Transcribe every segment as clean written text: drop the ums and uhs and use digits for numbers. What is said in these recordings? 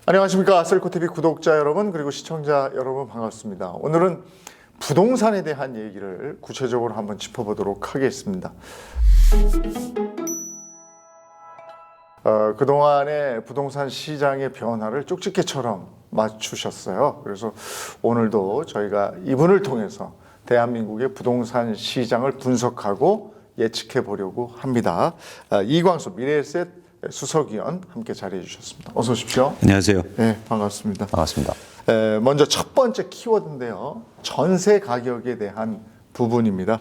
안녕하십니까. 셀코TV 구독자 여러분 그리고 시청자 여러분 반갑습니다. 오늘은 부동산에 대한 얘기를 구체적으로 한번 짚어보도록 하겠습니다. 그동안의 부동산 시장의 변화를 쪽집게처럼 맞추셨어요. 그래서 오늘도 저희가 이분을 통해서 대한민국의 부동산 시장을 분석하고 예측해 보려고 합니다. 이광수 미래에셋 수석위원 함께 자리해 주셨습니다. 어서 오십시오. 안녕하세요. 네, 반갑습니다. 반갑습니다. 먼저 첫 번째 키워드인데요. 전세 가격에 대한 부분입니다.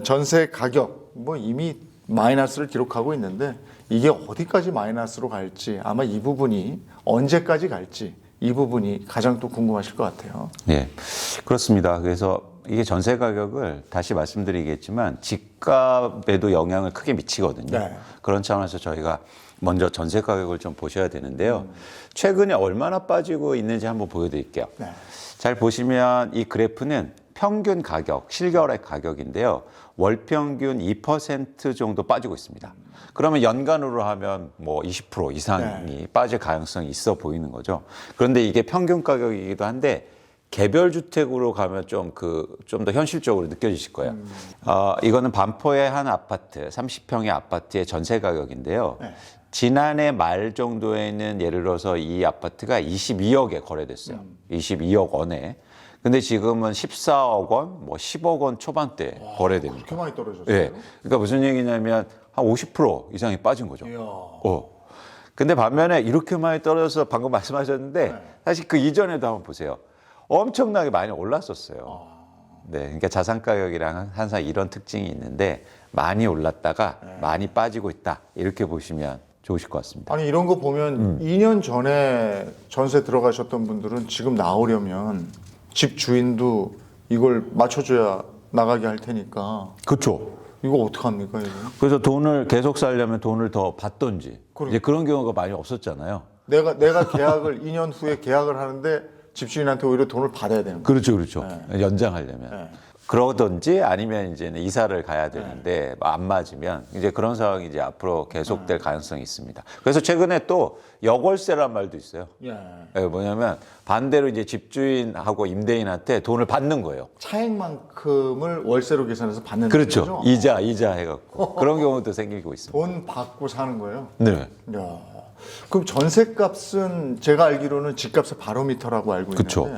전세 가격 뭐 이미 마이너스를 기록하고 있는데 이게 어디까지 마이너스로 갈지 아마 이 부분이 언제까지 갈지 이 부분이 가장 또 궁금하실 것 같아요. 네, 그렇습니다. 그래서 이게 전세 가격을 다시 말씀드리겠지만 집값에도 영향을 크게 미치거든요. 네. 그런 차원에서 저희가 먼저 전세 가격을 좀 보셔야 되는데요. 최근에 얼마나 빠지고 있는지 한번 보여드릴게요. 네. 잘 보시면 이 그래프는 평균 가격, 실거래 가격인데요. 월 평균 2% 정도 빠지고 있습니다. 그러면 연간으로 하면 뭐 20% 이상이 빠질 가능성이 있어 보이는 거죠. 그런데 이게 평균 가격이기도 한데 개별 주택으로 가면 좀 더 현실적으로 느껴지실 거예요. 이거는 반포의 한 아파트, 30평의 아파트의 전세 가격인데요. 네. 지난해 말 정도에는 예를 들어서 이 아파트가 22억에 거래됐어요. 22억 원에. 근데 지금은 14억 원, 뭐 10억 원 초반대 거래됩니다. 그렇게 많이 떨어졌어요? 예. 그러니까 무슨 얘기냐면 한 50% 이상이 빠진 거죠. 이야. 근데 반면에 이렇게 많이 떨어져서 방금 말씀하셨는데 사실 그 이전에도 한번 보세요. 엄청나게 많이 올랐었어요. 네. 그러니까 자산 가격이랑 항상 이런 특징이 있는데 많이 올랐다가 많이 빠지고 있다. 이렇게 보시면 좋으실 것 같습니다. 아니 이런 거 보면 2년 전에 전세 들어가셨던 분들은 지금 나오려면 집 주인도 이걸 맞춰줘야 나가게 할 테니까 그렇죠. 이거 어떡합니까 이거? 그래서 돈을 계속 살려면 돈을 더 받던지 이제 그런 경우가 많이 없었잖아요. 내가 계약을 2년 후에 계약을 하는데 집주인한테 오히려 돈을 받아야 되는 거예요. 그렇죠, 그렇죠. 연장하려면. 네. 그러든지 아니면 이제는 이사를 가야 되는데 안 맞으면 이제 그런 상황이 이제 앞으로 계속될 가능성이 있습니다. 그래서 최근에 또 역월세란 말도 있어요. 예. 예, 뭐냐면 반대로 이제 집주인하고 임대인한테 돈을 받는 거예요. 차액만큼을 월세로 계산해서 받는 그렇죠. 거죠? 이자 해갖고 그런 경우도 생기고 있습니다. 돈 받고 사는 거예요? 네. 야. 그럼 전세값은 제가 알기로는 집값의 바로미터라고 알고 있는데 그쵸.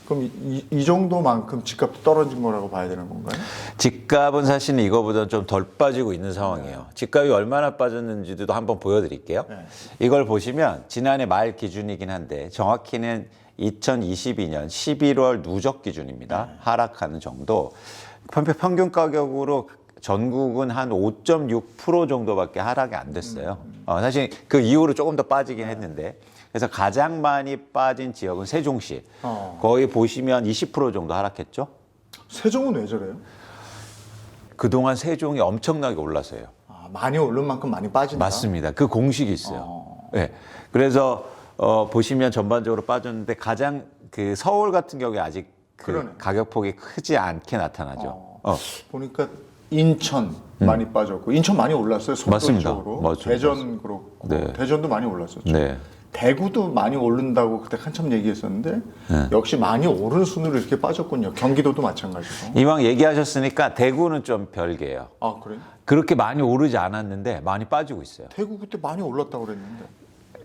그럼 이 정도만큼 집값도 떨어진 거라고 봐야 되는 건가요? 집값은 사실 이거보다 좀 덜 빠지고 있는 상황이에요. 집값이 얼마나 빠졌는지도 한번 보여드릴게요. 네. 이걸 보시면 지난해 말 기준이긴 한데 정확히는 2022년 11월 누적 기준입니다. 하락하는 정도. 평균 가격으로 전국은 한 5.6% 정도밖에 하락이 안 됐어요. 사실 그 이후로 조금 더 빠지긴 했는데 그래서 가장 많이 빠진 지역은 세종시. 거의 보시면 20% 정도 하락했죠. 세종은 왜 저래요? 그동안 세종이 엄청나게 올라서요. 많이 오른 만큼 많이 빠진다? 맞습니다. 그 공식이 있어요. 네. 그래서 보시면 전반적으로 빠졌는데 가장 그 서울 같은 경우에 아직 그 가격폭이 크지 않게 나타나죠. 보니까 인천 많이 빠졌고 인천 많이 올랐어요. 맞습니다. 속도적으로. 맞아요. 대전 그렇고 네. 대전도 많이 올랐었죠. 네. 대구도 많이 오른다고 그때 한참 얘기했었는데 역시 많이 오른 순으로 이렇게 빠졌군요. 경기도도 마찬가지고. 이왕 얘기하셨으니까 대구는 좀 별개예요. 아 그래요? 그렇게 많이 오르지 않았는데 많이 빠지고 있어요. 대구 그때 많이 올랐다고 그랬는데.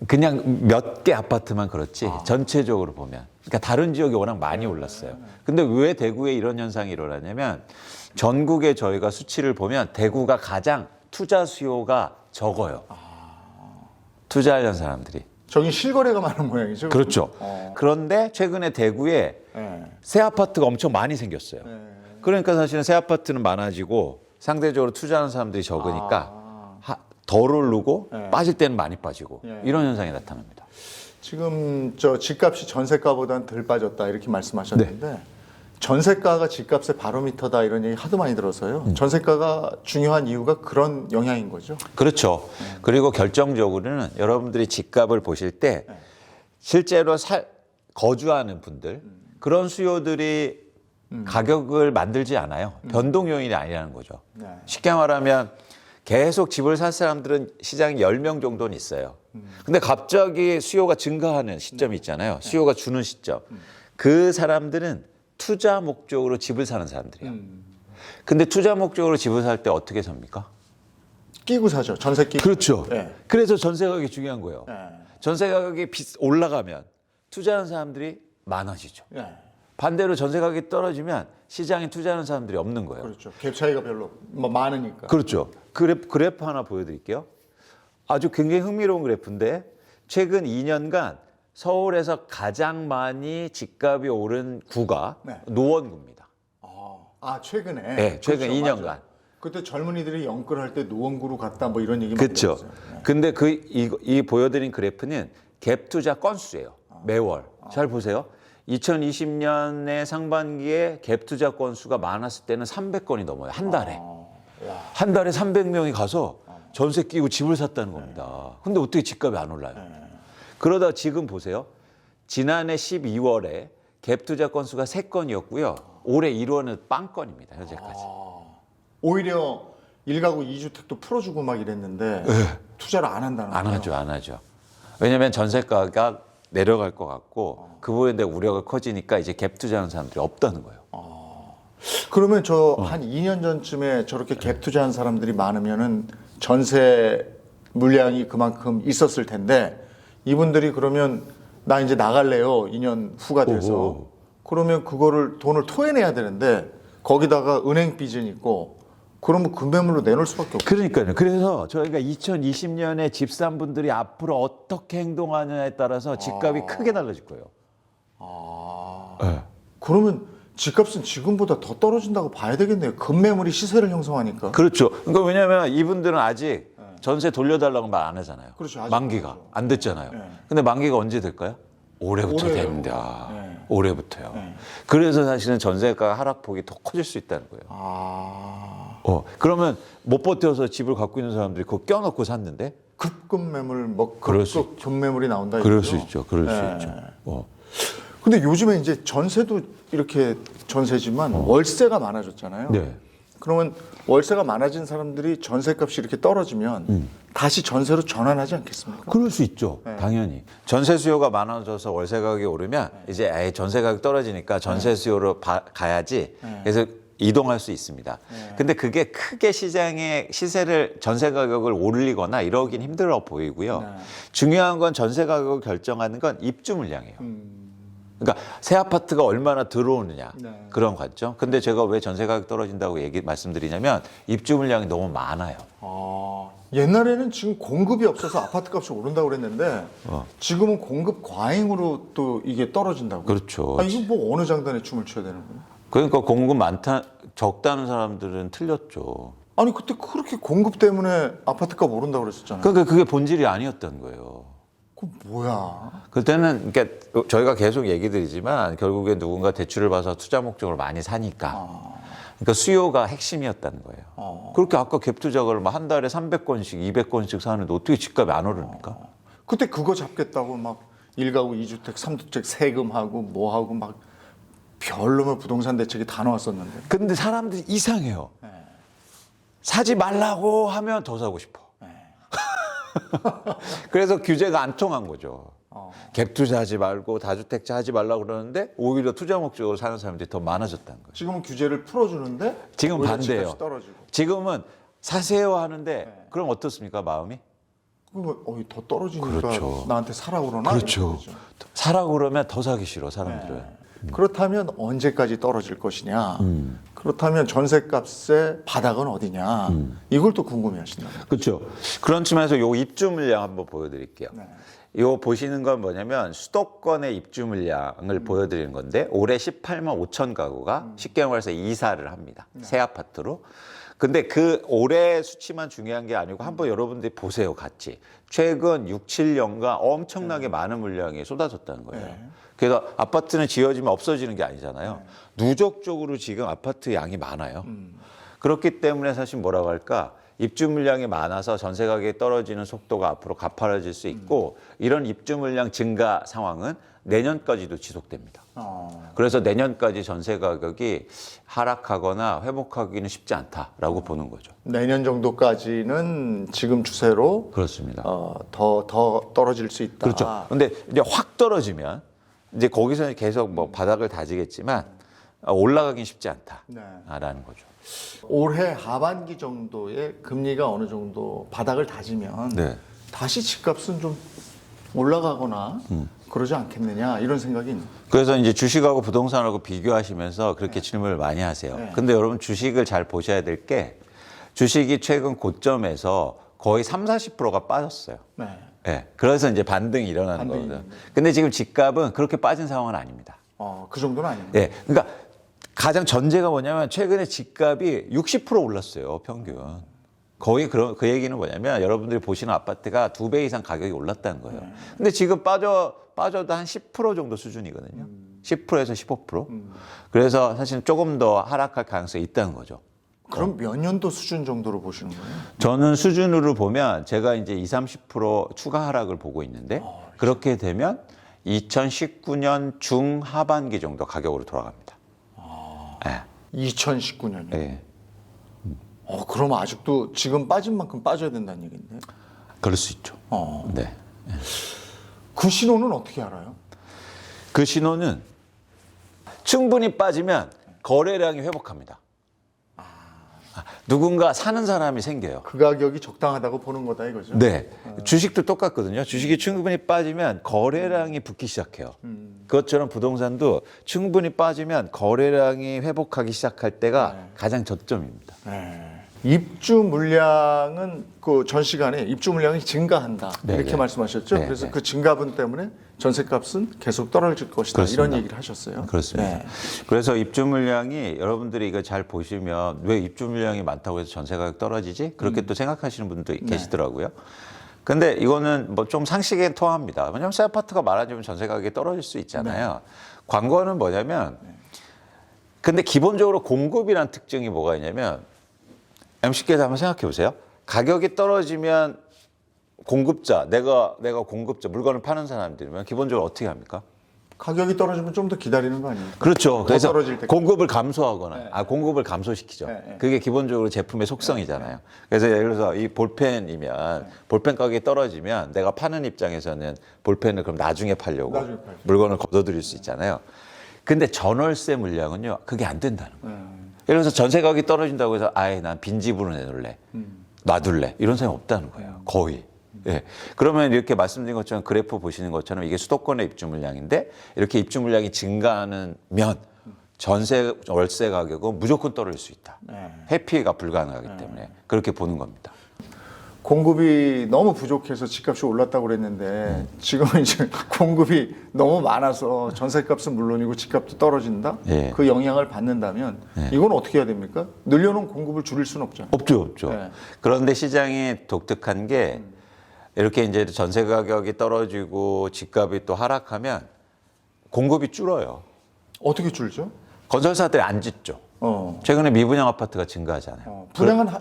그냥 몇 개 아파트만 그렇지 전체적으로 보면. 그러니까 다른 지역이 워낙 많이 올랐어요. 근데 왜 대구에 이런 현상이 일어나냐면 전국에 저희가 수치를 보면 대구가 가장 투자 수요가 적어요. 투자하려는 사람들이. 저기 실거래가 많은 모양이죠? 그렇죠. 그런데 최근에 대구에 새 아파트가 엄청 많이 생겼어요. 그러니까 사실은 새 아파트는 많아지고 상대적으로 투자하는 사람들이 적으니까 덜 오르고 빠질 때는 많이 빠지고 이런 현상이 나타납니다. 지금 저 집값이 전세가보다는 덜 빠졌다 이렇게 말씀하셨는데 전세가가 집값의 바로미터다 이런 얘기 하도 많이 들어서요. 전세가가 중요한 이유가 그런 영향인 거죠. 그렇죠. 그리고 결정적으로는 여러분들이 집값을 보실 때 실제로 거주하는 분들 그런 수요들이 가격을 만들지 않아요. 변동 요인이 아니라는 거죠. 쉽게 말하면 계속 집을 살 사람들은 시장에 10명 정도는 있어요. 근데 갑자기 수요가 증가하는 시점이 있잖아요. 수요가 주는 시점. 그 사람들은 투자 목적으로 집을 사는 사람들이에요. 근데 투자 목적으로 집을 살 때 어떻게 삽니까? 끼고 사죠. 전세 끼고. 그렇죠. 네. 그래서 전세 가격이 중요한 거예요. 네. 전세 가격이 올라가면 투자하는 사람들이 많아지죠. 네. 반대로 전세 가격이 떨어지면 시장에 투자하는 사람들이 없는 거예요. 그렇죠. 갭 차이가 별로 많으니까. 그렇죠. 그래프 하나 보여드릴게요. 아주 굉장히 흥미로운 그래프인데 최근 2년간 서울에서 가장 많이 집값이 오른 구가 네. 노원구입니다. 최근에. 네, 최근 그렇죠. 2년간. 맞아요. 그때 젊은이들이 영끌할 때 노원구로 갔다 뭐 이런 얘기 많이 그렇죠. 들었어요. 네. 근데 이 보여드린 그래프는 갭 투자 건수예요. 매월. 잘 보세요. 2020년의 상반기에 갭 투자 건수가 많았을 때는 300건이 넘어요. 한 달에. 한 달에 300명이 가서 전세 끼고 집을 샀다는 겁니다. 근데 어떻게 집값이 안 올라요? 그러다 지금 보세요. 지난해 12월에 갭 투자 건수가 3건이었고요. 올해 1월은 빵건입니다. 현재까지. 오히려 1가구 2주택도 풀어주고 막 이랬는데 투자를 안 한다는 안 거예요. 하죠. 안 하죠. 왜냐하면 전세가가 내려갈 것 같고 그 부분에 대한 우려가 커지니까 이제 갭 투자하는 사람들이 없다는 거예요. 그러면 저 한 2년 전쯤에 저렇게 갭 투자한 사람들이 많으면은 전세 물량이 그만큼 있었을 텐데 이분들이 그러면 나 이제 나갈래요. 2년 후가 돼서. 오. 그러면 그거를 돈을 토해내야 되는데 거기다가 은행 빚은 있고 그러면 금매물로 내놓을 수밖에 없고. 그러니까요. 그래서 저희가 2020년에 집 산 분들이 앞으로 어떻게 행동하느냐에 따라서 집값이 크게 달라질 거예요. 네. 그러면 집값은 지금보다 더 떨어진다고 봐야 되겠네요. 금매물이 시세를 형성하니까. 그렇죠. 그러니까 왜냐하면 이분들은 아직 전세 돌려달라고 말 안 하잖아요. 그렇죠. 아직 만기가 안 하죠. 안 됐잖아요. 네. 근데 만기가 언제 될까요? 올해부터 올해요. 됩니다. 네. 올해부터요. 네. 그래서 사실은 전세가 하락폭이 더 커질 수 있다는 거예요. 그러면 못 버텨서 집을 갖고 있는 사람들이 그거 껴놓고 샀는데? 급금 매물, 뭐 그럴 수 급급 금매물이 나온다. 그럴 이거죠? 수 있죠. 그럴 네. 수 있죠. 근데 요즘에 이제 전세도 이렇게 전세지만 월세가 많아졌잖아요. 네. 그러면 월세가 많아진 사람들이 전세값이 이렇게 떨어지면 다시 전세로 전환하지 않겠습니까? 그럴 수 있죠. 네. 당연히. 전세 수요가 많아져서 월세 가격이 오르면 이제 아예 전세 가격 떨어지니까 전세 수요로 가야지. 그래서 이동할 수 있습니다. 근데 그게 크게 시장의 시세를 전세 가격을 올리거나 이러긴 힘들어 보이고요. 중요한 건 전세 가격을 결정하는 건 입주 물량이에요. 그러니까 새 아파트가 얼마나 들어오느냐 네. 그런 관점. 근데 제가 왜 전세 가격 떨어진다고 말씀드리냐면 입주 물량이 너무 많아요. 옛날에는 지금 공급이 없어서 아파트 값이 오른다고 그랬는데 지금은 공급 과잉으로 또 이게 떨어진다고. 그렇죠. 이거 뭐 어느 장단에 춤을 춰야 되는 거예요? 그러니까 공급 적다는 사람들은 틀렸죠. 아니 그때 그렇게 공급 때문에 아파트 값 오른다고 그랬었잖아요. 그러니까 그게 본질이 아니었던 거예요. 그 뭐야? 그때는 그러니까 저희가 계속 얘기 드리지만 결국에 누군가 대출을 받아서 투자 목적으로 많이 사니까. 그러니까 수요가 핵심이었다는 거예요. 그렇게 아까 갭 투자를 한 달에 300건씩, 200건씩 사는데 어떻게 집값이 안 오릅니까? 그때 그거 잡겠다고 막 1가구 2주택 3주택 세금하고 뭐하고 막 별로면 부동산 대책이 다 나왔었는데. 근데 사람들이 이상해요. 사지 말라고 하면 더 사고 싶어. 그래서 규제가 안 통한 거죠. 갭 투자하지 말고 다주택자 하지 말라고 그러는데 오히려 투자 목적으로 사는 사람들이 더 많아졌다는 거죠. 지금은 규제를 풀어주는데 지금 오히려 반대예요. 집값이 떨어지고. 지금은 사세요 하는데 그럼 어떻습니까 마음이? 그러면 더 떨어지니까 그렇죠. 나한테 사라 그러나? 그렇죠. 이런 거죠. 사라고 그러면 더 사기 싫어 사람들은. 그렇다면 언제까지 떨어질 것이냐? 그렇다면 전세값의 바닥은 어디냐? 이걸 또 궁금해하신다. 그렇죠. 그런 측면에서 요 입주 물량 한번 보여드릴게요. 요 보시는 건 뭐냐면 수도권의 입주 물량을 보여드리는 건데 올해 18만 5천 가구가 쉽게 말해서 이사를 합니다. 새 아파트로. 근데 그 올해 수치만 중요한 게 아니고 한번 여러분들이 보세요, 같이. 최근 6, 7년간 엄청나게 많은 물량이 쏟아졌다는 거예요. 그래서 아파트는 지어지면 없어지는 게 아니잖아요. 누적적으로 지금 아파트 양이 많아요. 그렇기 때문에 사실 뭐라고 할까? 입주 물량이 많아서 전세 가격이 떨어지는 속도가 앞으로 가파라질 수 있고 이런 입주 물량 증가 상황은 내년까지도 지속됩니다. 그래서 내년까지 전세 가격이 하락하거나 회복하기는 쉽지 않다라고 보는 거죠. 내년 정도까지는 지금 추세로 그렇습니다. 더 떨어질 수 있다. 그렇죠. 근데 이제 확 떨어지면 이제 거기서는 계속 뭐 바닥을 다지겠지만 올라가긴 쉽지 않다라는 거죠. 올해 하반기 정도에 금리가 어느 정도 바닥을 다지면 네. 다시 집값은 좀 올라가거나 그러지 않겠느냐 이런 생각이 있는. 그래서 이제 주식하고 부동산하고 비교하시면서 그렇게 질문을 많이 하세요. 네. 근데 여러분 주식을 잘 보셔야 될 게 주식이 최근 고점에서 거의 30-40%가 빠졌어요. 네. 네. 그래서 이제 반등이 일어나는 반등이 거거든요. 있는데. 근데 지금 집값은 그렇게 빠진 상황은 아닙니다. 그 정도는 아닙니다. 예. 그러니까 가장 전제가 뭐냐면 최근에 집값이 60% 올랐어요, 평균. 거의 그 얘기는 뭐냐면 여러분들이 보시는 아파트가 2배 이상 가격이 올랐다는 거예요. 근데 지금 빠져도 한 10% 정도 수준이거든요. 10%에서 15%. 그래서 사실 조금 더 하락할 가능성이 있다는 거죠. 그럼 몇 년도 수준 정도로 보시는 거예요? 저는 수준으로 보면 제가 이제 20-30% 추가 하락을 보고 있는데 그렇게 되면 2019년 중하반기 정도 가격으로 돌아갑니다. 네. 2019년이요. 네. 그럼 아직도 지금 빠진 만큼 빠져야 된다는 얘기인데. 그럴 수 있죠. 네. 그 신호는 어떻게 알아요? 그 신호는 충분히 빠지면 거래량이 회복합니다. 누군가 사는 사람이 생겨요. 그 가격이 적당하다고 보는 거다 이거죠? 네. 주식도 똑같거든요. 주식이 충분히 빠지면 거래량이 붙기 시작해요. 그것처럼 부동산도 충분히 빠지면 거래량이 회복하기 시작할 때가 가장 저점입니다. 네. 입주 물량은 그 전 시간에 입주 물량이 증가한다 네, 이렇게 네. 말씀하셨죠. 네, 그래서 네. 그 증가분 때문에 전세값은 계속 떨어질 것이다 그렇습니다. 이런 얘기를 하셨어요. 그렇습니다. 네. 그래서 입주 물량이 여러분들이 이거 잘 보시면 왜 입주 물량이 많다고 해서 전세 가격 떨어지지? 그렇게 또 생각하시는 분도 계시더라고요. 근데 이거는 뭐 좀 상식에 토합니다. 왜냐하면 새 아파트가 많아지면 전세 가격이 떨어질 수 있잖아요. 관건은 뭐냐면 근데 기본적으로 공급이란 특징이 뭐가 있냐면 MC께서 한번 생각해 보세요. 가격이 떨어지면 공급자, 내가 공급자, 물건을 파는 사람들이면 기본적으로 어떻게 합니까? 가격이 떨어지면 좀 더 기다리는 거 아닙니까? 그렇죠. 그래서 떨어질 때까지. 공급을 감소하거나, 공급을 감소시키죠. 네. 그게 기본적으로 제품의 속성이잖아요. 그래서 예를 들어서 이 볼펜이면 볼펜 가격이 떨어지면 내가 파는 입장에서는 볼펜을 그럼 나중에 팔려고 나중에 팔죠. 물건을 걷어들일 수 있잖아요. 근데 전월세 물량은요, 그게 안 된다는 거예요. 예를 들어서 전세 가격이 떨어진다고 해서 아예 난 빈집으로 내놓을래, 놔둘래 이런 사람이 없다는 거예요. 거의. 예. 그러면 이렇게 말씀드린 것처럼 그래프 보시는 것처럼 이게 수도권의 입주 물량인데 이렇게 입주 물량이 증가하면 전세 월세 가격은 무조건 떨어질 수 있다. 회피가 불가능하기 때문에 그렇게 보는 겁니다. 공급이 너무 부족해서 집값이 올랐다고 그랬는데 지금은 이제 공급이 너무 많아서 전세값은 물론이고 집값도 떨어진다. 예. 그 영향을 받는다면 이건 어떻게 해야 됩니까? 늘려놓은 공급을 줄일 수는 없잖아요. 없죠. 네. 그런데 시장이 독특한 게 이렇게 이제 전세 가격이 떨어지고 집값이 또 하락하면 공급이 줄어요. 어떻게 줄죠? 건설사들이 안 짓죠. 최근에 미분양 아파트가 증가하잖아요.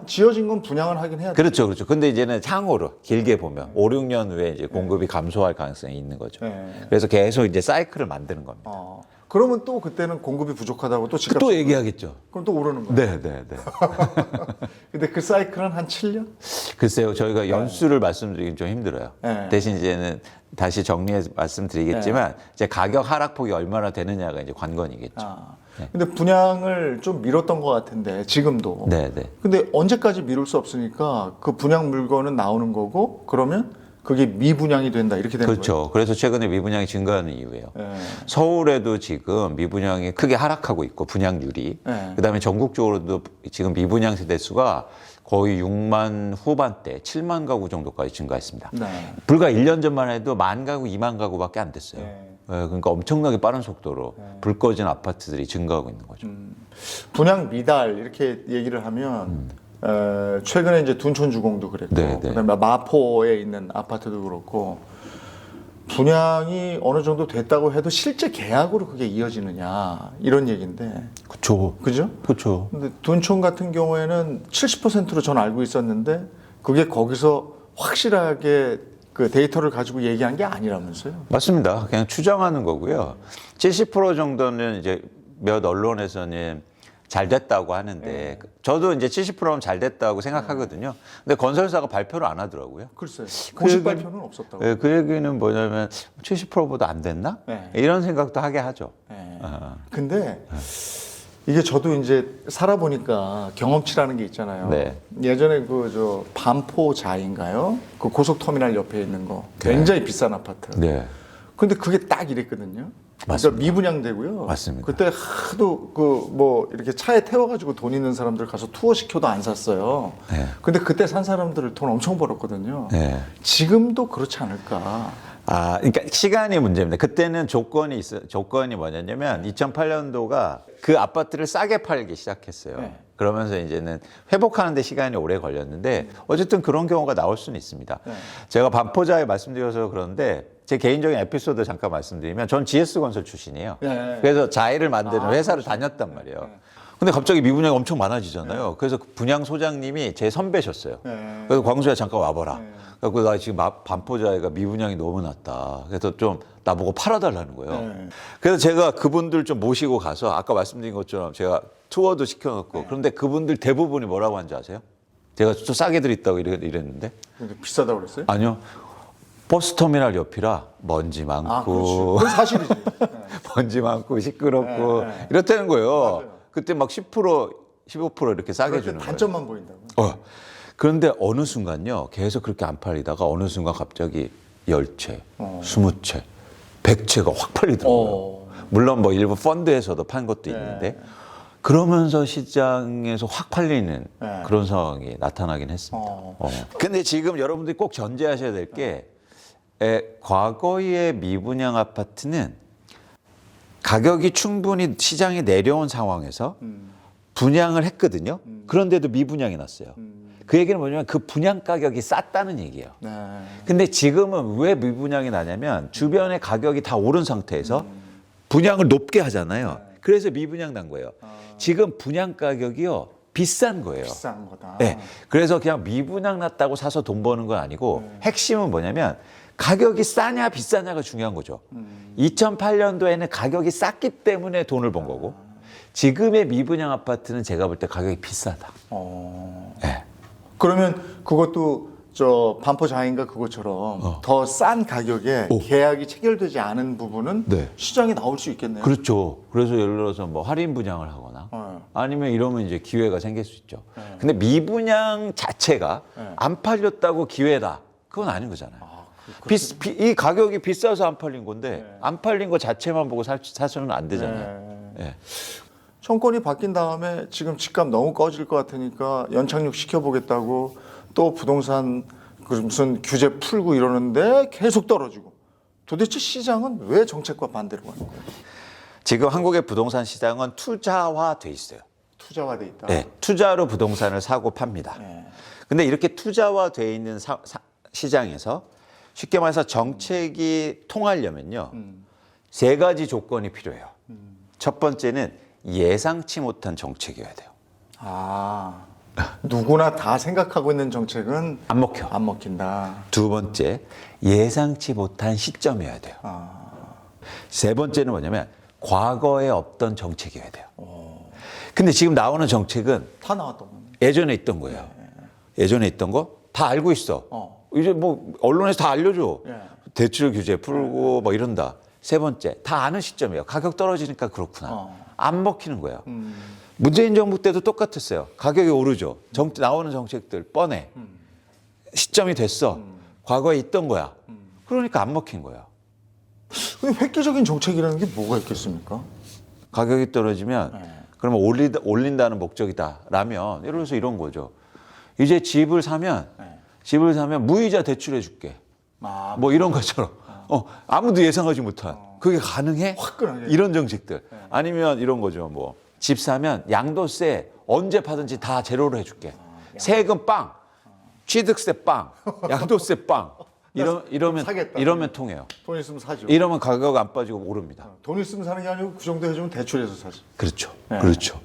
지어진 건 분양은 하긴 해야 돼. 그렇죠. 근데 이제는 향후로 길게 보면 5, 6년 후에 이제 공급이 감소할 가능성이 있는 거죠. 네. 그래서 계속 이제 사이클을 만드는 겁니다. 그러면 또 그때는 공급이 부족하다고 또 집값이 또 얘기하겠죠. 그럼 또 오르는 거예요. 네. 근데 그 사이클은 한 7년? 글쎄요, 저희가 연수를 말씀드리긴 좀 힘들어요. 네. 대신 이제는 다시 정리해서 말씀드리겠지만 이제 가격 하락폭이 얼마나 되느냐가 이제 관건이겠죠. 근데 분양을 좀 미뤘던 것 같은데 지금도. 네. 근데 언제까지 미룰 수 없으니까 그 분양 물건은 나오는 거고 그러면 그게 미분양이 된다 이렇게 되는 거예요. 그렇죠. 그래서 최근에 미분양이 증가하는 이유예요. 네. 서울에도 지금 미분양이 크게 하락하고 있고 분양률이. 네. 그다음에 전국적으로도 지금 미분양 세대 수가 거의 6만 후반대, 7만 가구 정도까지 증가했습니다. 네. 불과 1년 전만 해도 1만 가구, 2만 가구밖에 안 됐어요. 네. 그러니까 엄청나게 빠른 속도로 불 꺼진 아파트들이 증가하고 있는 거죠. 분양 미달 이렇게 얘기를 하면 최근에 이제 둔촌주공도 그랬고 네. 그다음에 마포에 있는 아파트도 그렇고 분양이 어느 정도 됐다고 해도 실제 계약으로 그게 이어지느냐 이런 얘기인데. 그렇죠. 그죠? 그렇죠. 근데 둔촌 같은 경우에는 70%로 전 알고 있었는데 그게 거기서 확실하게 그 데이터를 가지고 얘기한 게 아니라면서요? 맞습니다. 그냥 추정하는 거고요. 70% 정도는 이제 몇 언론에서는 잘 됐다고 하는데 저도 이제 70%면 잘 됐다고 생각하거든요. 근데 건설사가 발표를 안 하더라고요. 글쎄요. 그 공식 얘기는- 발표는 없었다고. 그 얘기는 뭐냐면 70%보다 안 됐나? 네. 이런 생각도 하게 하죠. 네. 어. 근데 이게 저도 이제 살아보니까 경험치라는 게 있잖아요. 네. 예전에 그 저 반포자인가요? 그 고속터미널 옆에 있는 거 굉장히 비싼 아파트. 네. 근데 그게 딱 이랬거든요. 그러니까 맞습니다. 미분양되고요. 맞습니다. 그때 하도 그 뭐 이렇게 차에 태워가지고 돈 있는 사람들 가서 투어 시켜도 안 샀어요. 네. 근데 그때 산 사람들을 돈 엄청 벌었거든요. 네. 지금도 그렇지 않을까? 아, 그러니까 시간이 문제입니다. 그때는 조건이 뭐냐면 2008년도가 그 아파트를 싸게 팔기 시작했어요. 네. 그러면서 이제는 회복하는 데 시간이 오래 걸렸는데 어쨌든 그런 경우가 나올 수는 있습니다. 네. 제가 반포자에 말씀드려서 그런데 제 개인적인 에피소드 잠깐 말씀드리면 전 GS건설 출신이에요. 네. 그래서 자이를 만드는 아, 회사를 그렇죠. 다녔단 말이에요. 근데 갑자기 미분양이 엄청 많아지잖아요. 그래서 그 분양 소장님이 제 선배셨어요. 네. 그래서 광수야 잠깐 와봐라. 네. 그래서 나 지금 반포자에가 미분양이 너무 낮다. 그래서 좀 나보고 팔아달라는 거예요. 네. 그래서 제가 그분들 좀 모시고 가서 아까 말씀드린 것처럼 제가 투어도 시켜놓고 그런데 그분들 대부분이 뭐라고 하는지 아세요? 제가 좀 싸게 드렸다고 이랬는데 근데 비싸다고 그랬어요? 아니요. 버스터미널 옆이라 먼지 많고 아, 그렇죠. 그건 사실이지. 네. 먼지 많고 시끄럽고 네, 네. 이렇다는 거예요. 맞아요. 그때 막 10%, 15% 이렇게 싸게 그럴 때 주는 거예요. 단점만 보인다고. 그런데 어느 순간요, 계속 그렇게 안 팔리다가 어느 순간 갑자기 10채, 20채, 100채가 확 팔리더라고요. 물론 뭐 일부 펀드에서도 판 것도 있는데 그러면서 시장에서 확 팔리는 네. 그런 상황이 나타나긴 했습니다. 근데 지금 여러분들이 꼭 전제하셔야 될 게 과거의 미분양 아파트는 가격이 충분히 시장에 내려온 상황에서 분양을 했거든요. 그런데도 미분양이 났어요. 그 얘기는 뭐냐면 그 분양 가격이 쌌다는 얘기예요. 네. 근데 지금은 왜 미분양이 나냐면 주변의 가격이 다 오른 상태에서 분양을 높게 하잖아요. 그래서 미분양 난 거예요. 지금 분양 가격이요 비싼 거예요. 비싼 거다. 네. 그래서 그냥 미분양 났다고 사서 돈 버는 건 아니고 핵심은 뭐냐면 가격이 싸냐 비싸냐가 중요한 거죠. 2008년도에는 가격이 쌌기 때문에 돈을 번 거고 지금의 미분양 아파트는 제가 볼 때 가격이 비싸다. 네. 그러면 그것도 저 반포자인가 그것처럼 더 싼 가격에 계약이 체결되지 않은 부분은 네. 시장에 나올 수 있겠네요. 그렇죠. 그래서 예를 들어서 뭐 할인 분양을 하거나 아니면 이러면 이제 기회가 생길 수 있죠. 근데 미분양 자체가 안 팔렸다고 기회다. 그건 아닌 거잖아요. 이 가격이 비싸서 안 팔린 건데 안 팔린 거 자체만 보고 사서는 안 되잖아요. 네. 정권이 바뀐 다음에 지금 집값 너무 꺼질 것 같으니까 연착륙 시켜보겠다고 또 부동산 그 무슨 규제 풀고 이러는데 계속 떨어지고 도대체 시장은 왜 정책과 반대로 가는 거예요? 지금 한국의 부동산 시장은 투자화돼 있어요. 투자화돼 있다. 네, 투자로 부동산을 사고 팝니다. 근데 이렇게 투자화돼 있는 시장에서 쉽게 말해서 정책이 통하려면요. 세 가지 조건이 필요해요. 첫 번째는 예상치 못한 정책이어야 돼요. 아, 누구나 다 생각하고 있는 정책은 안 먹혀. 안 먹힌다. 두 번째, 예상치 못한 시점이어야 돼요. 세 번째는 뭐냐면 과거에 없던 정책이어야 돼요. 근데 지금 나오는 정책은 다 나왔던 거네. 예전에 있던 거예요. 예전에 있던 거 다 알고 있어. 이제 뭐 언론에서 다 알려줘. 예. 대출 규제 풀고 뭐 이런다. 세 번째, 다 아는 시점이에요. 가격 떨어지니까 그렇구나. 안 먹히는 거예요. 문재인 정부 때도 똑같았어요. 가격이 오르죠. 나오는 정책들 뻔해. 시점이 됐어. 과거에 있던 거야. 그러니까 안 먹힌 거예요. 근데 획기적인 정책이라는 게 뭐가 있겠습니까? 가격이 떨어지면 그러면 올린다는 목적이다라면 예를 들어서 이런 거죠. 이제 집을 사면 무이자 대출해 줄게. 아, 뭐 이런 것처럼 아무도 예상하지 못한 그게 가능해? 화끈하게. 이런 정책들. 아니면 이런 거죠. 뭐 집 사면 양도세 언제 파든지 다 제로로 해줄게. 세금 빵, 취득세 빵, 양도세 빵. 사겠다. 이러면 통해요. 돈 있으면 사죠. 이러면 가격 안 빠지고 오릅니다. 돈 있으면 사는 게 아니고 그 정도 해주면 대출해서 사지. 그렇죠. 네. 그렇죠.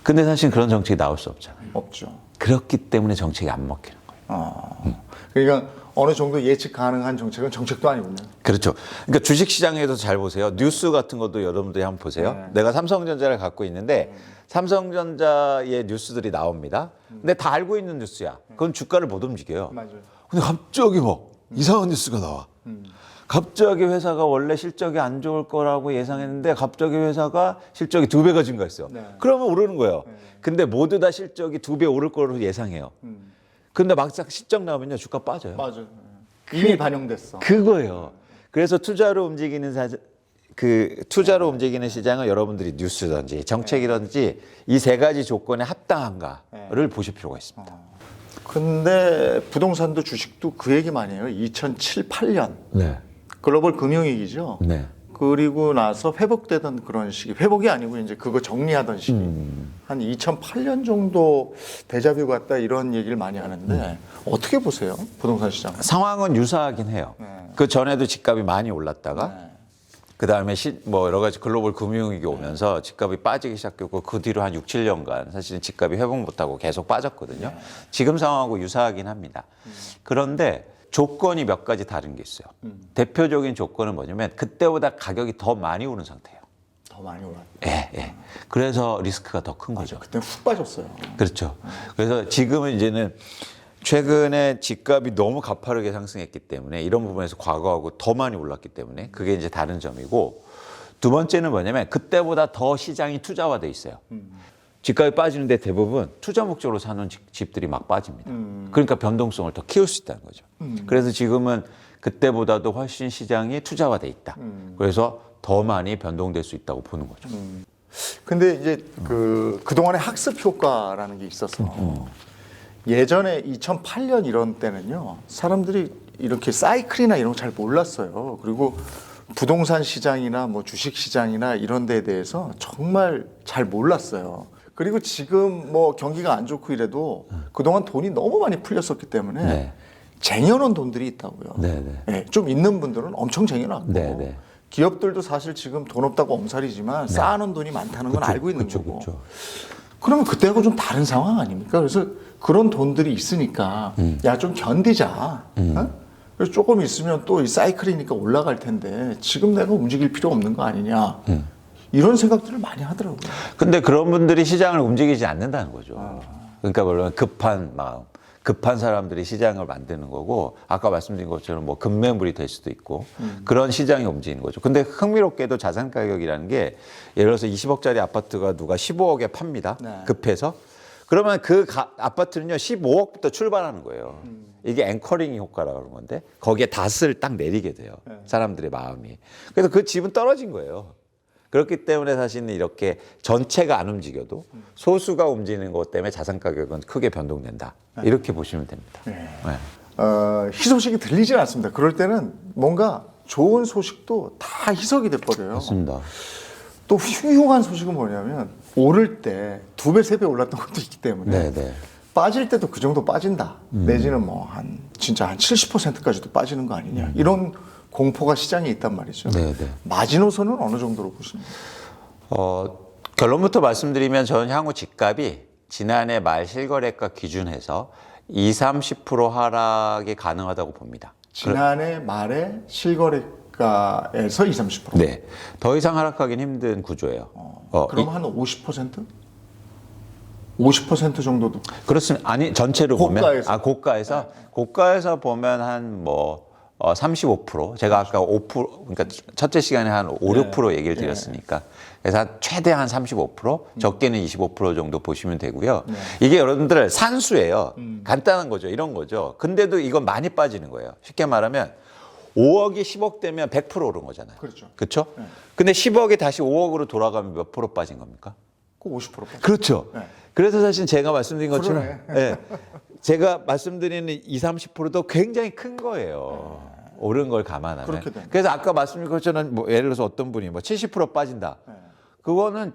근데 사실 그런 정책이 나올 수 없잖아요. 없죠. 그렇기 때문에 정책이 안 먹히는 거예요. 그러니까 어느 정도 예측 가능한 정책은 정책도 아니군요. 그렇죠. 그러니까 주식 시장에서 잘 보세요. 뉴스 같은 것도 여러분들이 한번 보세요. 네. 내가 삼성전자를 갖고 있는데 삼성전자의 뉴스들이 나옵니다. 근데 다 알고 있는 뉴스야. 그건 주가를 못 움직여요. 맞아요. 근데 갑자기 막 이상한 뉴스가 나와. 갑자기 회사가 원래 실적이 안 좋을 거라고 예상했는데 갑자기 회사가 실적이 2배가 증가했어요. 네. 그러면 오르는 거예요. 근데 모두 다 실적이 2배 오를 거로 예상해요. 근데 막상 실적 나오면요 주가 빠져요. 맞아요. 이미 반영됐어. 그거예요. 그래서 투자로 움직이는 투자로 움직이는 시장은 여러분들이 뉴스든지 정책이든지 이 세 가지 조건에 합당한가를 보실 필요가 있습니다. 근데 부동산도 주식도 그 얘기 많이 해요. 2007, 8년 네. 글로벌 금융위기죠. 네. 그리고 나서 회복되던 그런 시기, 회복이 아니고 이제 그거 정리하던 시기. 한 2008년 정도 데자뷰 같다 이런 얘기를 많이 하는데 어떻게 보세요? 부동산 시장. 상황은 유사하긴 해요. 네. 그 전에도 집값이 많이 올랐다가 네. 그 다음에 뭐 여러 가지 글로벌 금융위기 오면서 집값이 빠지기 시작했고 그 뒤로 한 6, 7년간 사실은 집값이 회복 못하고 계속 빠졌거든요. 지금 상황하고 유사하긴 합니다. 그런데 조건이 몇 가지 다른 게 있어요. 대표적인 조건은 뭐냐면 그때보다 가격이 더 많이 오른 상태예요. 더 많이 올랐. 예, 예. 그래서 리스크가 더 큰 거죠. 그때 훅 빠졌어요. 그렇죠. 그래서 지금은 이제는 최근에 집값이 너무 가파르게 상승했기 때문에 이런 부분에서 과거하고 더 많이 올랐기 때문에 그게 이제 다른 점이고 두 번째는 뭐냐면 그때보다 더 시장이 투자화돼 있어요. 집값이 빠지는데 대부분 투자 목적으로 사는 집들이 막 빠집니다. 그러니까 변동성을 더 키울 수 있다는 거죠. 그래서 지금은 그때보다도 훨씬 시장이 투자화돼 있다. 그래서 더 많이 변동될 수 있다고 보는 거죠. 근데 이제 그동안의 학습 효과라는 게 있어서 예전에 2008년 이런 때는요, 사람들이 이렇게 사이클이나 이런 거 잘 몰랐어요. 그리고 부동산 시장이나 뭐 주식 시장이나 이런 데에 대해서 정말 잘 몰랐어요. 그리고 지금 뭐 경기가 안 좋고 이래도 그동안 돈이 너무 많이 풀렸었기 때문에 네. 쟁여놓은 돈들이 있다고요. 네, 네. 네, 좀 있는 분들은 엄청 쟁여놨고 네, 네. 기업들도 사실 지금 돈 없다고 엄살이지만 쌓아놓은 돈이 많다는 건 알고 있는 그쵸, 거고. 그쵸. 그러면 그때하고 좀 다른 상황 아닙니까? 그래서 그런 돈들이 있으니까 야 좀 견디자. 어? 그래서 조금 있으면 또 이 사이클이니까 올라갈 텐데 지금 내가 움직일 필요 없는 거 아니냐. 이런 생각들을 많이 하더라고요. 근데 그런 분들이 시장을 움직이지 않는다는 거죠. 그러니까 물론 급한 마음, 급한 사람들이 시장을 만드는 거고 아까 말씀드린 것처럼 뭐 급매물이 될 수도 있고 그런 시장이 움직이는 거죠. 근데 흥미롭게도 자산 가격이라는 게 예를 들어서 20억짜리 아파트가 누가 15억에 팝니다. 네. 급해서. 그러면 그 아파트는요 15억부터 출발하는 거예요. 이게 앵커링 효과라고 그러는 건데 거기에 닷을 딱 내리게 돼요. 사람들의 마음이. 그래서 그 집은 떨어진 거예요. 그렇기 때문에 사실은 이렇게 전체가 안 움직여도 소수가 움직이는 것 때문에 자산 가격은 크게 변동된다. 이렇게 보시면 됩니다. 네. 네. 희소식이 들리진 않습니다. 그럴 때는 뭔가 좋은 소식도 다 희석이 돼버려요. 맞습니다. 또 흉흉한 소식은 뭐냐면 오를 때 2배, 3배 올랐던 것도 있기 때문에 네, 네. 빠질 때도 그 정도 빠진다. 내지는 뭐 진짜 한 70%까지도 빠지는 거 아니냐. 이런 공포가 시장에 있단 말이죠. 네, 네. 마지노선은 어느 정도로 보십니까? 결론부터 말씀드리면 저는 향후 집값이 지난해 말 실거래가 기준해서 20-30% 하락이 가능하다고 봅니다. 지난해 말에 실거래가에서 20-30%. 네. 더 이상 하락하기는 힘든 구조예요. 그럼 한 50%? 50% 정도도. 그렇습니다. 아니, 전체로 고가에서. 보면. 고가에서? 고가에서 보면 한 35%. 제가 아까 5%, 그러니까 첫째 시간에 한 5, 6% 얘기를 드렸으니까. 그래서 최대한 35%, 적게는 25% 정도 보시면 되고요. 이게 여러분들 산수예요. 간단한 거죠. 이런 거죠. 근데도 이건 많이 빠지는 거예요. 쉽게 말하면 5억이 10억 되면 100% 오른 거잖아요. 그렇죠. 그렇죠? 근데 10억이 다시 5억으로 돌아가면 몇 프로 빠진 겁니까? 그 50% 빠져. 그렇죠. 네. 그래서 사실 제가 말씀드린 것처럼 그러네. 예, 제가 말씀드리는 20-30%도 굉장히 큰 거예요. 오른 걸 감안하면. 그렇게 됩니다. 그래서 아까 말씀드린 것처럼 뭐 예를 들어서 어떤 분이 70% 빠진다. 그거는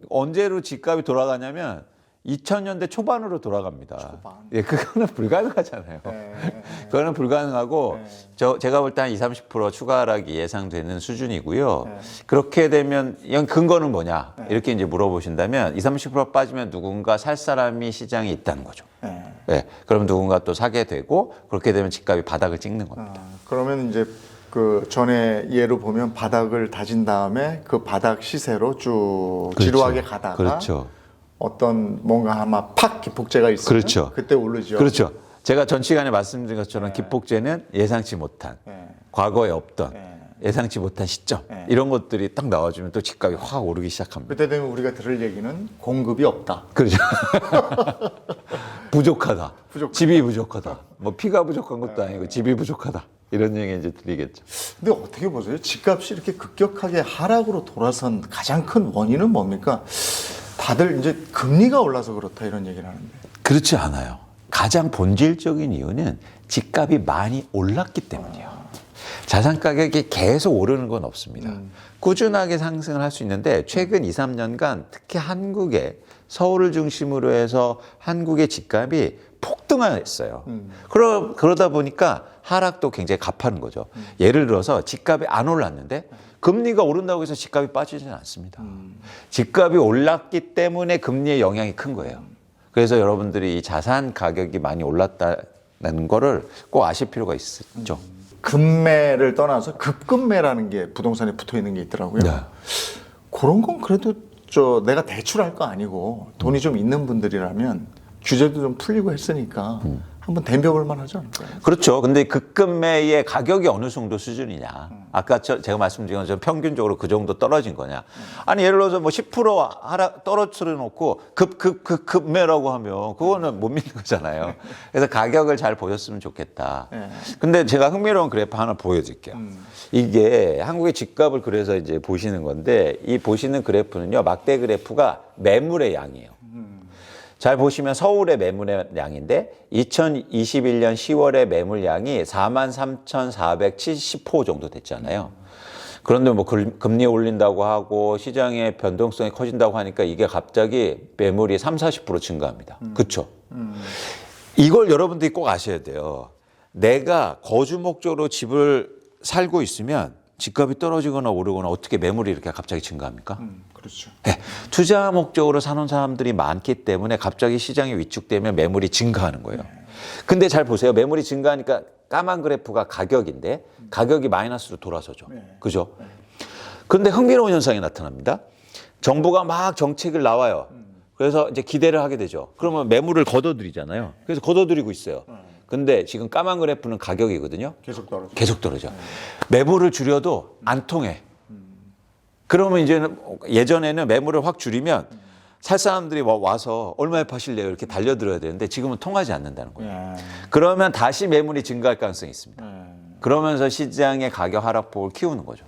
언제로 집값이 돌아가냐면 2000년대 초반으로 돌아갑니다. 초반. 예, 그거는 불가능하잖아요. 네. 그거는 불가능하고 네. 제가 볼 때 한 20-30% 추가 하락이 예상되는 수준이고요. 네. 그렇게 되면 이건 근거는 뭐냐? 네. 이렇게 이제 물어보신다면 20-30% 빠지면 누군가 살 사람이 시장에 있다는 거죠. 네. 예. 그럼 누군가 또 사게 되고 그렇게 되면 집값이 바닥을 찍는 겁니다. 그러면 이제 그 전에 예로 보면 바닥을 다진 다음에 그 바닥 시세로 쭉 그렇죠. 지루하게 가다가 그렇죠. 어떤 뭔가 아마 팍 기폭제가 있으면 그렇죠. 그때 오르죠. 그렇죠. 제가 전 시간에 말씀드린 것처럼 기폭제는 예상치 못한 네. 과거에 없던 네. 예상치 못한 시점 네. 이런 것들이 딱 나와주면 또 집값이 확 오르기 시작합니다. 그때 되면 우리가 들을 얘기는 공급이 없다. 그렇죠. 부족하다. 부족하다. 집이 부족하다. 뭐 피가 부족한 것도 아니고 집이 부족하다. 이런 얘기 이제 들리겠죠. 근데 어떻게 보세요? 집값이 이렇게 급격하게 하락으로 돌아선 가장 큰 원인은 뭡니까? 다들 이제 금리가 올라서 그렇다 이런 얘기를 하는데. 그렇지 않아요. 가장 본질적인 이유는 집값이 많이 올랐기 때문이에요. 자산 가격이 계속 오르는 건 없습니다. 꾸준하게 상승을 할 수 있는데 최근 2, 3년간 특히 한국에 서울을 중심으로 해서 한국의 집값이 폭등했어요. 그러다 보니까 하락도 굉장히 가파른 거죠. 예를 들어서 집값이 안 올랐는데 금리가 오른다고 해서 집값이 빠지지는 않습니다. 집값이 올랐기 때문에 금리의 영향이 큰 거예요. 그래서 여러분들이 이 자산 가격이 많이 올랐다는 거를 꼭 아실 필요가 있죠. 급매를 떠나서 급급매라는 게 부동산에 붙어 있는 게 있더라고요. 네. 그런 건 그래도 내가 대출할 거 아니고 돈이 좀 있는 분들이라면 규제도 좀 풀리고 했으니까 한번 덤벼볼 만하지 않을까요? 그렇죠. 근데 급급매의 가격이 어느 정도 수준이냐. 아까 제가 말씀드린 것처럼 평균적으로 그 정도 떨어진 거냐. 아니, 예를 들어서 뭐 10% 하락 떨어뜨려 놓고 급매라고 하면 그거는 못 믿는 거잖아요. 그래서 가격을 잘 보셨으면 좋겠다. 네. 근데 제가 흥미로운 그래프 하나 보여드릴게요. 이게 한국의 집값을 그래서 이제 보시는 건데 이 보시는 그래프는요, 막대 그래프가 매물의 양이에요. 잘 보시면 서울의 매물의 양인데 2021년 10월에 매물량이 43,470호 정도 됐잖아요. 그런데 뭐 금리 올린다고 하고 시장의 변동성이 커진다고 하니까 이게 갑자기 매물이 30-40% 증가합니다. 그렇죠? 이걸 여러분들이 꼭 아셔야 돼요. 내가 거주 목적으로 집을 살고 있으면 집값이 떨어지거나 오르거나 어떻게 매물이 이렇게 갑자기 증가합니까? 그렇죠. 네, 투자 목적으로 사는 사람들이 많기 때문에 갑자기 시장이 위축되면 매물이 증가하는 거예요. 근데 잘 보세요. 매물이 증가하니까 까만 그래프가 가격인데 가격이 마이너스로 돌아서죠. 그죠? 그런데 흥미로운 현상이 나타납니다. 정부가 막 정책을 나와요. 그래서 이제 기대를 하게 되죠. 그러면 매물을 걷어들이잖아요. 그래서 걷어들이고 있어요. 근데 지금 까만 그래프는 가격이거든요. 계속 떨어져. 계속 떨어져. 매물을 줄여도 안 통해. 그러면 이제는 예전에는 매물을 확 줄이면 살 사람들이 와서 얼마에 파실래요? 이렇게 달려들어야 되는데 지금은 통하지 않는다는 거예요. 그러면 다시 매물이 증가할 가능성이 있습니다. 그러면서 시장의 가격 하락폭을 키우는 거죠.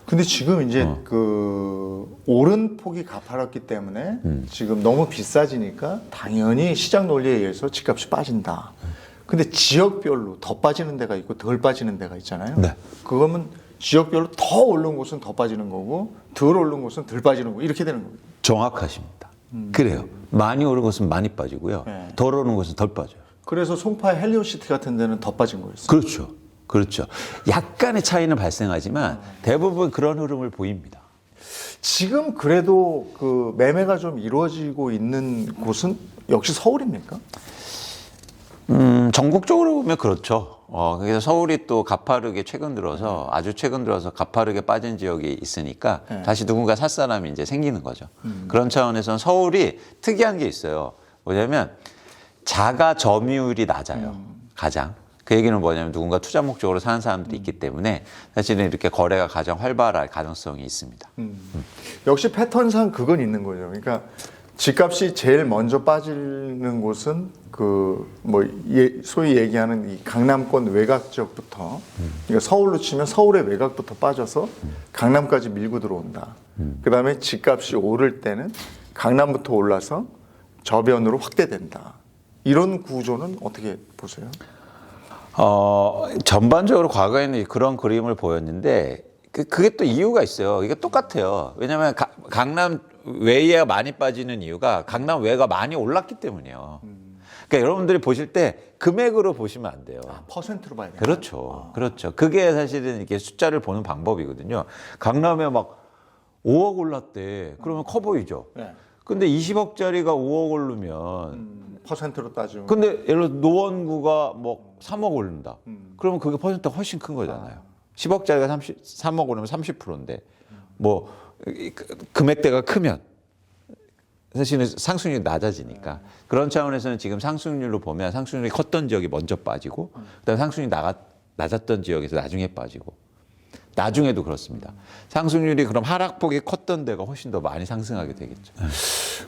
근데 지금 이제 그 오른 폭이 가파랐기 때문에 지금 너무 비싸지니까 당연히 시장 논리에 의해서 집값이 빠진다. 근데 지역별로 더 빠지는 데가 있고 덜 빠지는 데가 있잖아요. 네. 그거면 지역별로 더 오른 곳은 더 빠지는 거고 덜 오른 곳은 덜 빠지는 거고 이렇게 되는 거예요. 정확하십니다. 그래요. 많이 오른 것은 많이 빠지고요. 네. 덜 오른 것은 덜 빠져요. 그래서 송파의 헬리오시티 같은 데는 더 빠진 거였어요. 그렇죠. 그렇죠. 약간의 차이는 발생하지만 대부분 그런 흐름을 보입니다. 지금 그래도 그 매매가 좀 이루어지고 있는 곳은 역시 서울입니까? 전국적으로 보면 그렇죠. 그래서 서울이 또 가파르게 최근 들어서 아주 최근 들어서 가파르게 빠진 지역이 있으니까 다시 누군가 살 사람이 이제 생기는 거죠. 그런 차원에서는 서울이 특이한 게 있어요. 뭐냐면 자가 점유율이 낮아요. 가장. 그 얘기는 뭐냐면 누군가 투자 목적으로 사는 사람들이 있기 때문에 사실은 이렇게 거래가 가장 활발할 가능성이 있습니다. 역시 패턴상 그건 있는 거죠. 그러니까 집값이 제일 먼저 빠지는 곳은 그 뭐 소위 얘기하는 이 강남권 외곽 지역부터 그러니까 서울로 치면 서울의 외곽부터 빠져서 강남까지 밀고 들어온다. 그다음에 집값이 오를 때는 강남부터 올라서 저변으로 확대된다. 이런 구조는 어떻게 보세요? 전반적으로 과거에는 그런 그림을 보였는데 그게 또 이유가 있어요. 이게 똑같아요. 왜냐하면 강남 외가 많이 빠지는 이유가 강남 외가 많이 올랐기 때문이에요. 그러니까 여러분들이 보실 때 금액으로 보시면 안 돼요. 퍼센트로 봐야 돼요. 그렇죠. 그렇죠. 그게 사실은 이게 숫자를 보는 방법이거든요. 강남에 막 5억 올랐대. 그러면 커 보이죠. 네. 근데 20억짜리가 5억 오르면 퍼센트로 따지면. 근데 예를 들어 노원구가 뭐 3억 오른다. 그러면 그게 퍼센트가 훨씬 큰 거잖아요. 10억짜리가 3억 오르면 30%인데 뭐 금액대가 크면 사실은 상승률이 낮아지니까 그런 차원에서는 지금 상승률로 보면 상승률이 컸던 지역이 먼저 빠지고 그다음에 상승률이 낮았던 지역에서 나중에 빠지고 나중에도 그렇습니다. 상승률이 그럼 하락폭이 컸던 데가 훨씬 더 많이 상승하게 되겠죠.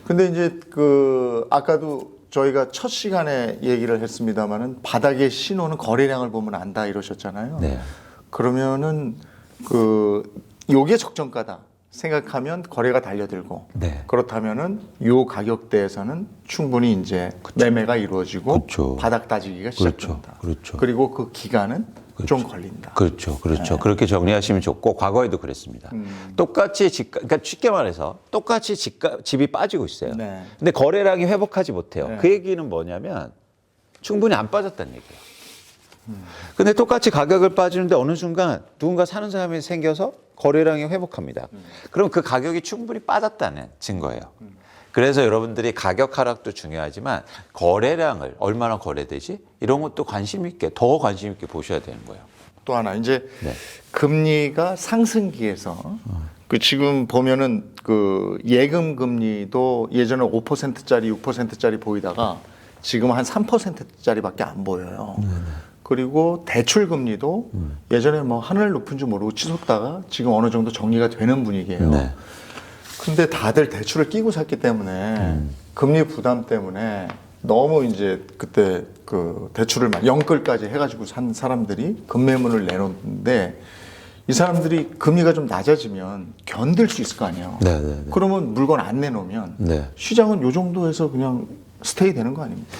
근데 이제 그 아까도 저희가 첫 시간에 얘기를 했습니다마는 바닥의 신호는 거래량을 보면 안다 이러셨잖아요. 네. 그러면은 그 요게 적정가다 생각하면 거래가 달려들고 네. 그렇다면은 요 가격대에서는 충분히 이제 매매가 이루어지고 그렇죠. 바닥 따지기가 시작된다. 그렇죠. 그리고 그 기간은 좀 걸린다. 그렇죠. 그렇죠. 그렇게 정리하시면 좋고 과거에도 그랬습니다. 똑같이 그러니까 쉽게 말해서 똑같이 집이 빠지고 있어요. 네. 근데 거래량이 회복하지 못해요. 네. 그 얘기는 뭐냐면 충분히 안 빠졌다는 얘기예요. 근데 똑같이 가격을 빠지는데 어느 순간 누군가 사는 사람이 생겨서 거래량이 회복합니다. 그럼 그 가격이 충분히 빠졌다는 증거예요. 그래서 여러분들이 가격 하락도 중요하지만 거래량을 얼마나 거래되지? 이런 것도 더 관심 있게 보셔야 되는 거예요. 또 하나 이제 네. 금리가 상승기에서 그 지금 보면은 그 예금 금리도 예전에 5%짜리 6%짜리 보이다가 지금 한 3%짜리밖에 안 보여요. 그리고 대출 금리도 예전에 뭐 하늘 높은 줄 모르고 치솟다가 지금 어느 정도 정리가 되는 분위기예요. 네. 근데 다들 대출을 끼고 샀기 때문에 금리 부담 때문에 너무 이제 그때 그 대출을 막 영끌까지 해가지고 산 사람들이 급매물을 내놓는데 이 사람들이 금리가 좀 낮아지면 견딜 수 있을 거 아니에요. 네, 네, 네. 그러면 물건 안 내놓으면 네. 시장은 요 정도에서 그냥 스테이 되는 거 아닙니까?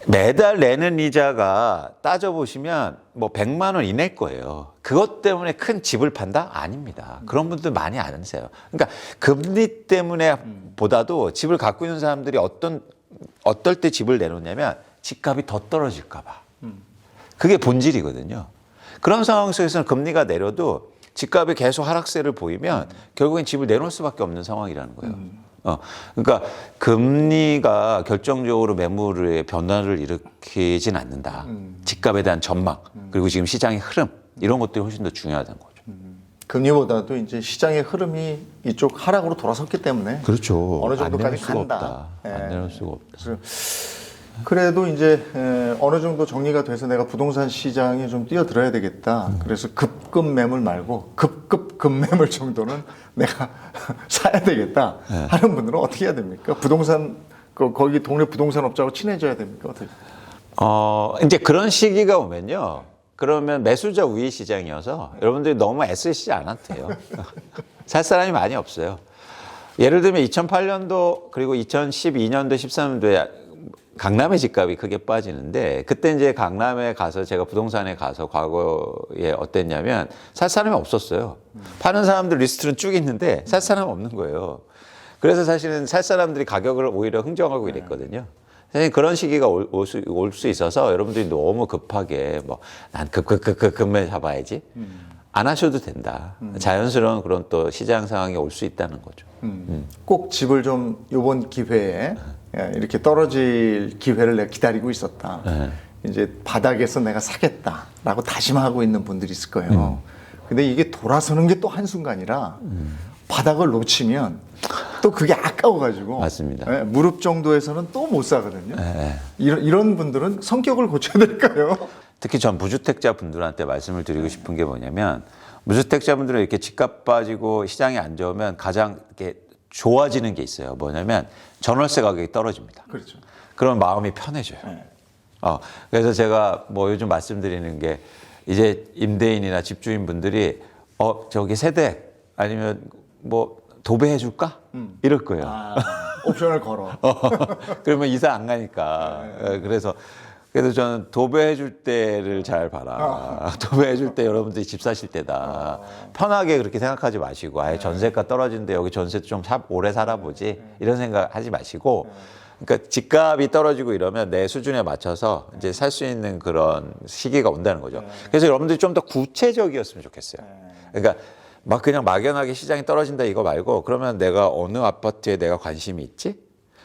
매달 내는 이자가 따져보시면 뭐 100만 원 이내일 거예요. 그것 때문에 큰 집을 판다? 아닙니다. 그런 분들 많이 안 하세요. 그러니까 금리 때문에 보다도 집을 갖고 있는 사람들이 어떨 때 집을 내놓냐면 집값이 더 떨어질까 봐. 그게 본질이거든요. 그런 상황 속에서는 금리가 내려도 집값이 계속 하락세를 보이면 결국엔 집을 내놓을 수밖에 없는 상황이라는 거예요. 그러니까 금리가 결정적으로 매물의 변화를 일으키진 않는다. 집값에 대한 전망, 그리고 지금 시장의 흐름, 이런 것들이 훨씬 더 중요하다는 거죠. 금리보다도 이제 시장의 흐름이 이쪽 하락으로 돌아섰기 때문에 그렇죠. 어느 정도까지 안 내놓을 수가 간다. 없다. 안 내놓을 수가 없다. 그래서 그래도 이제 어느 정도 정리가 돼서 내가 부동산 시장에 좀 뛰어들어야 되겠다. 그래서 급급 매물 말고 급급 급매물 정도는 내가 사야 되겠다 하는 분들은 어떻게 해야 됩니까? 부동산 거기 동네 부동산 업자하고 친해져야 됩니까? 어떻게? 이제 그런 시기가 오면요. 그러면 매수자 우위 시장이어서 여러분들이 너무 애쓰시지 않아도 돼요. 살 사람이 많이 없어요. 예를 들면 2008년도 그리고 2012년도 13년도에 강남의 집값이 크게 빠지는데 그때 이제 강남에 가서 제가 부동산에 가서 과거에 어땠냐면 살 사람이 없었어요. 파는 사람들 리스트는 쭉 있는데 살 사람 없는 거예요. 그래서 사실은 살 사람들이 가격을 오히려 흥정하고 이랬거든요. 사실 그런 시기가 올 수 있어서 여러분들이 너무 급하게 뭐 난 급매 잡아야지 안 하셔도 된다. 자연스러운 그런 또 시장 상황이 올 수 있다는 거죠. 꼭 집을 좀 이번 기회에 이렇게 떨어질 기회를 내가 기다리고 있었다. 이제 바닥에서 내가 사겠다라고 다짐하고 있는 분들이 있을 거예요. 근데 이게 돌아서는 게 또 한순간이라 바닥을 놓치면 또 그게 아까워가지고 맞습니다. 무릎 정도에서는 또 못 사거든요. 이런 분들은 성격을 고쳐야 될까요? 특히 전 무주택자 분들한테 말씀을 드리고 싶은 게 뭐냐면 무주택자 분들은 이렇게 집값 빠지고 시장이 안 좋으면 가장 이렇게 좋아지는 게 있어요. 뭐냐면 전월세 가격이 떨어집니다. 그렇죠. 그러면 마음이 편해져요. 그래서 제가 뭐 요즘 말씀드리는 게 이제 임대인이나 집주인 분들이 저기 세대 아니면 뭐 도배해 줄까? 이럴 거예요. 옵션을 걸어. 그러면 이사 안 가니까. 그래서 그래서 저는 도배해줄 때를 잘 봐라. 도배해줄 때 여러분들이 집 사실 때다. 편하게 그렇게 생각하지 마시고, 아예 전세가 떨어진데 여기 전세 좀 오래 살아보지. 이런 생각 하지 마시고, 그러니까 집값이 떨어지고 이러면 내 수준에 맞춰서 이제 살 수 있는 그런 시기가 온다는 거죠. 그래서 여러분들이 좀 더 구체적이었으면 좋겠어요. 그러니까 막 그냥 막연하게 시장이 떨어진다 이거 말고, 그러면 내가 어느 아파트에 내가 관심이 있지?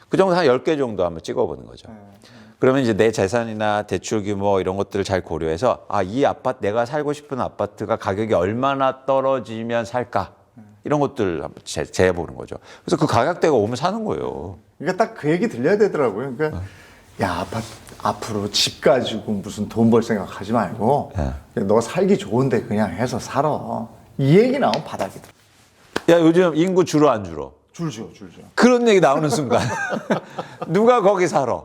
그 정도 한 10개 정도 한번 찍어보는 거죠. 그러면 이제 내 재산이나 대출 규모 이런 것들을 잘 고려해서, 아, 이 아파트, 내가 살고 싶은 아파트가 가격이 얼마나 떨어지면 살까? 이런 것들 한번 재보는 거죠. 그래서 그 가격대가 오면 사는 거예요. 그러니까 딱 그 얘기 들려야 되더라고요. 그러니까 야, 앞으로 집 가지고 무슨 돈 벌 생각하지 말고 너 살기 좋은데 그냥 해서 살아. 이 얘기 나오면 바닥이다. 야, 요즘 인구 줄어 안 줄어? 줄죠. 그런 얘기 나오는 순간 누가 거기 살아?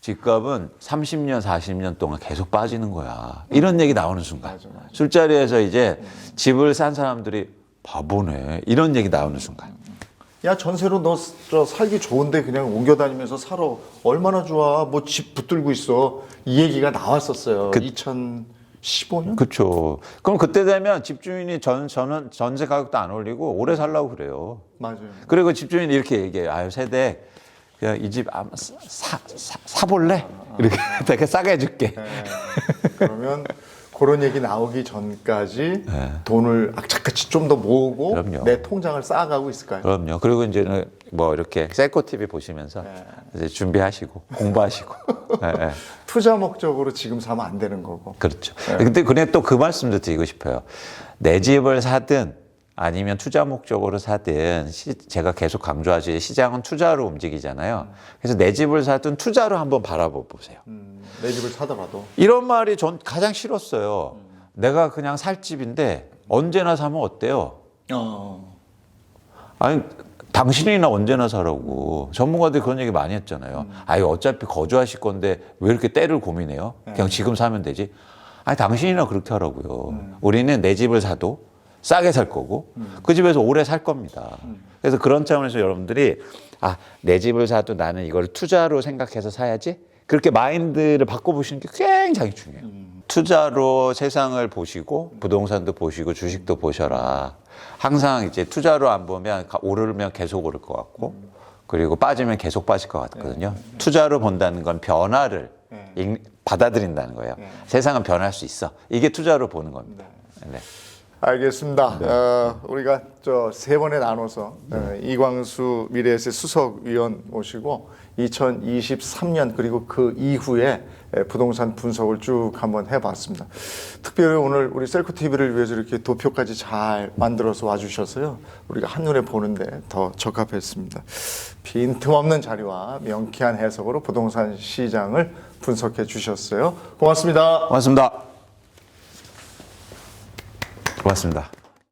집값은 30년, 40년 동안 계속 빠지는 거야. 이런 얘기 나오는 순간. 맞아. 술자리에서 이제 집을 산 사람들이 바보네. 이런 얘기 나오는 순간. 야, 전세로 너 저 살기 좋은데 그냥 옮겨 다니면서 살아. 얼마나 좋아. 뭐 집 붙들고 있어. 이 얘기가 나왔었어요. 2015년? 그렇죠. 그럼 그때 되면 집주인이 저는 전세 가격도 안 올리고 오래 살라고 그래요. 맞아요. 그리고 집주인이 이렇게 얘기해요. 아유, 세대, 그냥 이 집 사볼래? 이렇게 되게 싸게 해줄게. 그러면 그런 얘기 나오기 전까지 돈을 악착같이 좀 더 모으고 그럼요. 내 통장을 쌓아가고 있을까요? 그럼요. 그리고 이제는 뭐 이렇게 셀코 TV 보시면서 이제 준비하시고 공부하시고. 네. 투자 목적으로 지금 사면 안 되는 거고. 그렇죠. 근데 그냥 또 그 말씀도 드리고 싶어요. 내 집을 사든 아니면 투자 목적으로 사든 제가 계속 강조하지, 시장은 투자로 움직이잖아요. 그래서 내 집을 사든 투자로 한번 바라보세요. 내 집을 사더라도. 이런 말이 전 가장 싫었어요. 내가 그냥 살 집인데 언제나 사면 어때요? 아니, 당신이나 언제나 사라고. 전문가들이 그런 얘기 많이 했잖아요. 아니, 어차피 거주하실 건데 왜 이렇게 때를 고민해요? 그냥 지금 사면 되지. 아니, 당신이나 그렇게 하라고요. 우리는 내 집을 사도 싸게 살 거고 그 집에서 오래 살 겁니다. 그래서 그런 차원에서 여러분들이, 아, 내 집을 사도 나는 이걸 투자로 생각해서 사야지. 그렇게 마인드를 바꿔보시는 게 굉장히 중요해요. 투자로 세상을 보시고 부동산도 보시고 주식도 보셔라. 항상 이제 투자로 안 보면 오르면 계속 오를 것 같고 그리고 빠지면 계속 빠질 것 같거든요. 투자로 본다는 건 변화를 받아들인다는 거예요. 세상은 변할 수 있어. 이게 투자로 보는 겁니다. 네. 알겠습니다. 우리가 저 세 번에 나눠서 이광수 미래에셋 수석위원 모시고 2023년 그리고 그 이후에 부동산 분석을 쭉 한번 해봤습니다. 특별히 오늘 우리 셀코 TV를 위해서 이렇게 도표까지 잘 만들어서 와주셔서요. 우리가 한눈에 보는데 더 적합했습니다. 빈틈없는 자료와 명쾌한 해석으로 부동산 시장을 분석해 주셨어요. 고맙습니다. 고맙습니다. 고맙습니다.